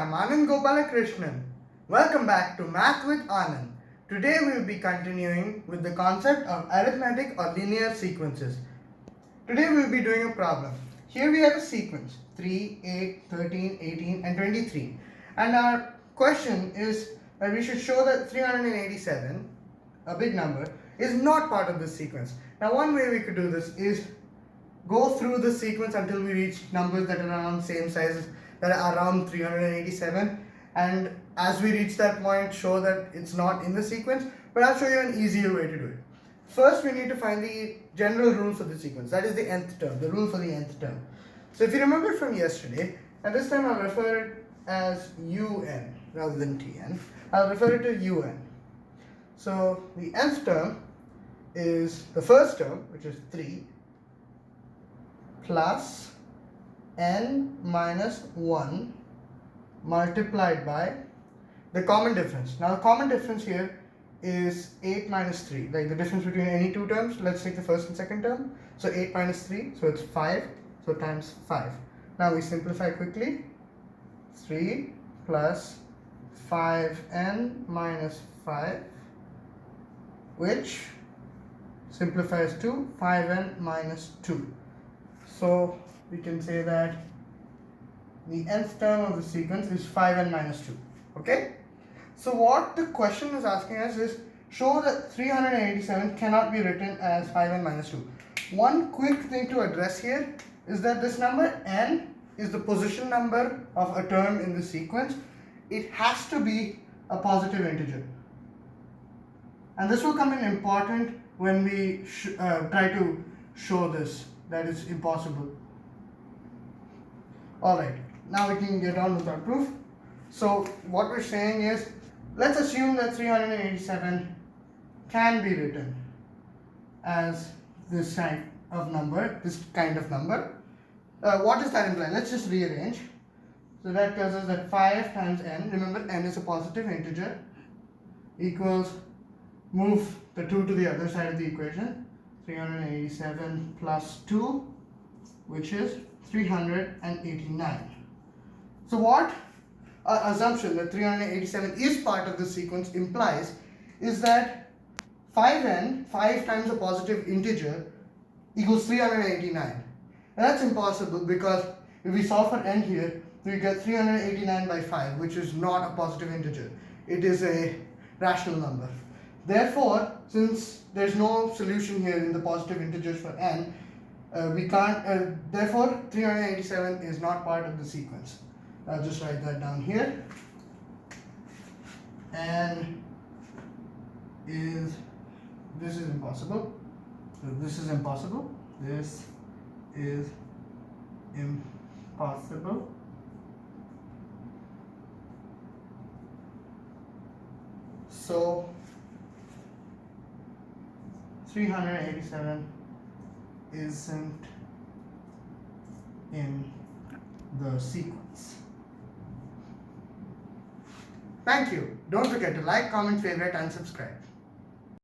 I'm Anand Gopalakrishnan. Welcome back to Math with Anand. Today we will be continuing with the concept of arithmetic or linear sequences. Today we will be doing a problem. Here we have a sequence 3, 8, 13, 18 and 23. And our question is that we should show that 387, a big number, is not part of this sequence. Now one way we could do this is go through the sequence until we reach numbers that are around same size, that are around 387, and as we reach that point show that it's not in the sequence, but I'll show you an easier way to do it. First we need to find the general rule for the sequence, that is the nth term, the rule for the nth term. So if you remember from yesterday, and this time I'll refer it as un rather than tn, I'll refer it to un. So the nth term is the first term, which is 3, plus n minus 1 multiplied by the common difference. Now the common difference here is 8 minus 3, like the difference between any two terms. Let's take the first and second term. So 8 minus 3, so it's 5, so times 5. Now we simplify quickly. 3 plus 5n minus 5, which simplifies to 5n minus 2. So we can say that the nth term of the sequence is 5n minus 2. Okay? So what the question is asking us is, show that 387 cannot be written as 5n minus 2. One quick thing to address here is that this number n is the position number of a term in the sequence. It has to be a positive integer. And this will come in important when we try to show this. That is impossible. Alright, now we can get on with our proof. So what we're saying is, let's assume that 387 can be written as this kind of number, what does that imply? Let's just rearrange. So that tells us that 5 times n, remember n is a positive integer, equals, move the 2 to the other side of the equation, 387 plus 2, which is 389. So what our assumption that 387 is part of the sequence implies is that 5n, 5 times a positive integer, equals 389. And that's impossible because if we solve for n here, we get 389 by 5, which is not a positive integer. It is a rational number. Therefore, since there's no solution here in the positive integers for n, we can't, therefore 387 is not part of the sequence. I'll just write that down here. And this is impossible. So this is impossible. This is impossible. So 387 isn't in the sequence. Thank you. Don't forget to like, comment, favorite and subscribe.